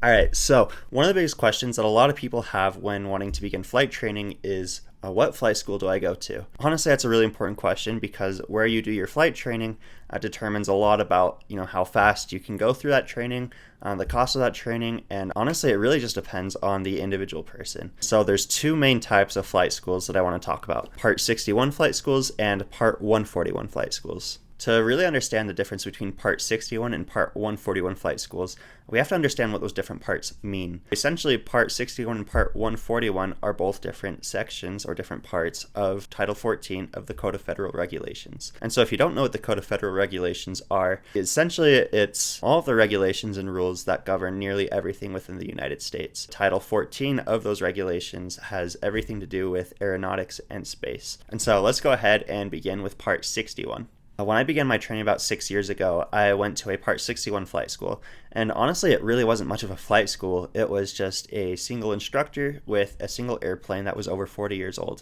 All right, so one of the biggest questions that a lot of people have when wanting to begin flight training is what flight school do I go to? Honestly, that's a really important question because where you do your flight training determines a lot about how fast you can go through that training, the cost of that training, and honestly, it really just depends on the individual person. So there's two main types of flight schools that I want to talk about: Part 61 flight schools and Part 141 flight schools. To really understand the difference between Part 61 and Part 141 flight schools, we have to understand what those different parts mean. Essentially, Part 61 and Part 141 are both different sections or different parts of Title 14 of the Code of Federal Regulations. And so if you don't know what the Code of Federal Regulations are, essentially it's all of the regulations and rules that govern nearly everything within the United States. Title 14 of those regulations has everything to do with aeronautics and space. And so let's go ahead and begin with Part 61. When I began my training about 6 years ago, I went to a Part 61 flight school. And honestly, it really wasn't much of a flight school. It was just a single instructor with a single airplane that was over 40 years old.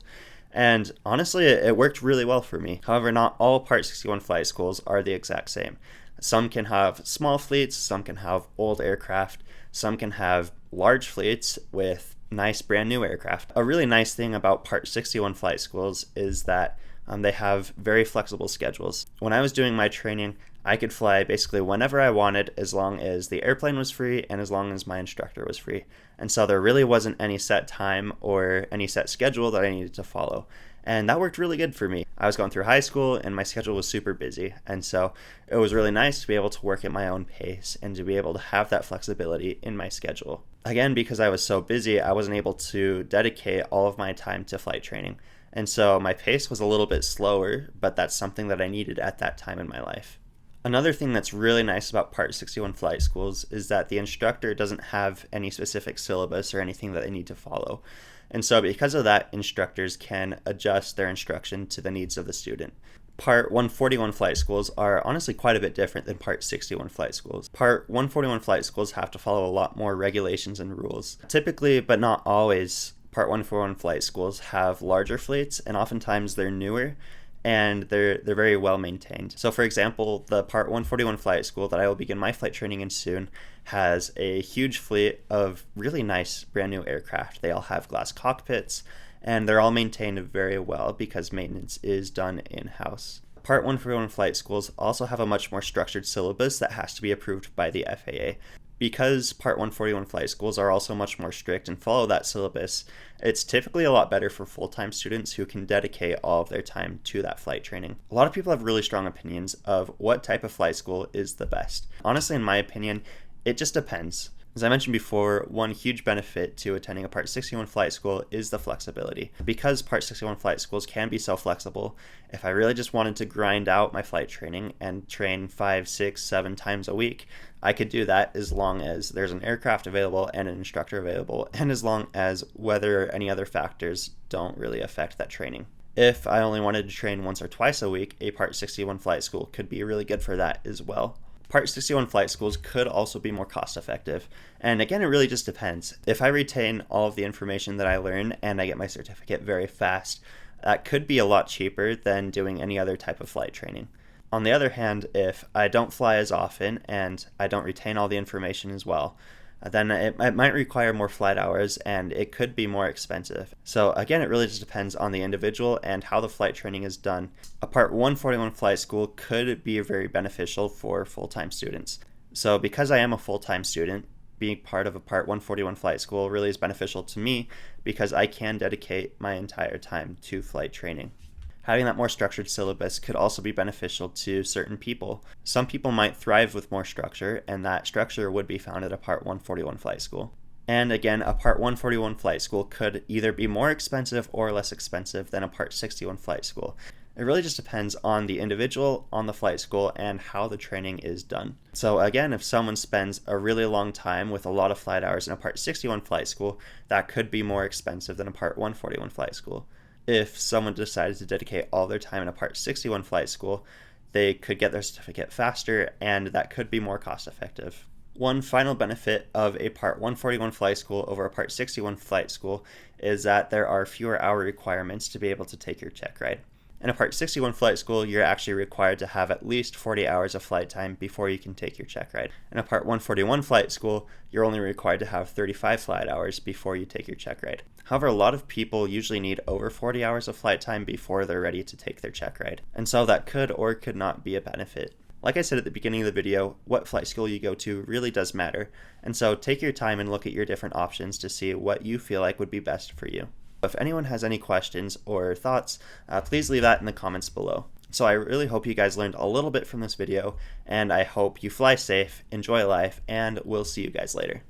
And honestly, it worked really well for me. However, not all Part 61 flight schools are the exact same. Some can have small fleets, some can have old aircraft, some can have large fleets with nice brand new aircraft. A really nice thing about Part 61 flight schools is that they have very flexible schedules. When I was doing my training, I could fly basically whenever I wanted as long as the airplane was free and as long as my instructor was free. And so there really wasn't any set time or any set schedule that I needed to follow. And that worked really good for me. I was going through high school and my schedule was super busy. And so it was really nice to be able to work at my own pace and to be able to have that flexibility in my schedule. Again, because I was so busy, I wasn't able to dedicate all of my time to flight training. And so my pace was a little bit slower, but that's something that I needed at that time in my life. Another thing that's really nice about Part 61 flight schools is that the instructor doesn't have any specific syllabus or anything that they need to follow. And so because of that, instructors can adjust their instruction to the needs of the student. Part 141 flight schools are honestly quite a bit different than Part 61 flight schools. Part 141 flight schools have to follow a lot more regulations and rules. Typically, but not always, Part 141 flight schools have larger fleets, and oftentimes they're newer and they're very well maintained. So for example, the Part 141 flight school that I will begin my flight training in soon has a huge fleet of really nice brand new aircraft. They all have glass cockpits and they're all maintained very well because maintenance is done in-house. Part 141 flight schools also have a much more structured syllabus that has to be approved by the FAA. Because Part 141 flight schools are also much more strict and follow that syllabus, it's typically a lot better for full-time students who can dedicate all of their time to that flight training. A lot of people have really strong opinions of what type of flight school is the best. Honestly, in my opinion, it just depends. As I mentioned before, one huge benefit to attending a Part 61 flight school is the flexibility. Because Part 61 flight schools can be so flexible, if I really just wanted to grind out my flight training and train 5, 6, 7 times a week, I could do that as long as there's an aircraft available and an instructor available, and as long as weather or any other factors don't really affect that training. If I only wanted to train once or twice a week, a Part 61 flight school could be really good for that as well. Part 61 flight schools could also be more cost effective. And again, it really just depends. If I retain all of the information that I learn and I get my certificate very fast, that could be a lot cheaper than doing any other type of flight training. On the other hand, if I don't fly as often and I don't retain all the information as well, then it might require more flight hours and it could be more expensive. So again, it really just depends on the individual and how the flight training is done. A Part 141 flight school could be very beneficial for full-time students. So because I am a full-time student, being part of a Part 141 flight school really is beneficial to me because I can dedicate my entire time to flight training. Having that more structured syllabus could also be beneficial to certain people. Some people might thrive with more structure, and that structure would be found at a Part 141 flight school. And again, a Part 141 flight school could either be more expensive or less expensive than a Part 61 flight school. It really just depends on the individual, on the flight school, and how the training is done. So again, if someone spends a really long time with a lot of flight hours in a Part 61 flight school, that could be more expensive than a Part 141 flight school. If someone decided to dedicate all their time in a Part 61 flight school, they could get their certificate faster, and that could be more cost effective. One final benefit of a Part 141 flight school over a Part 61 flight school is that there are fewer hour requirements to be able to take your check ride. In a Part 61 flight school, you're actually required to have at least 40 hours of flight time before you can take your check ride. In a Part 141 flight school, you're only required to have 35 flight hours before you take your check ride. However, a lot of people usually need over 40 hours of flight time before they're ready to take their check ride, and so that could or could not be a benefit. Like I said at the beginning of the video, what flight school you go to really does matter, and so take your time and look at your different options to see what you feel like would be best for you. If anyone has any questions or thoughts, please leave that in the comments below. So I really hope you guys learned a little bit from this video, and I hope you fly safe, enjoy life, and we'll see you guys later.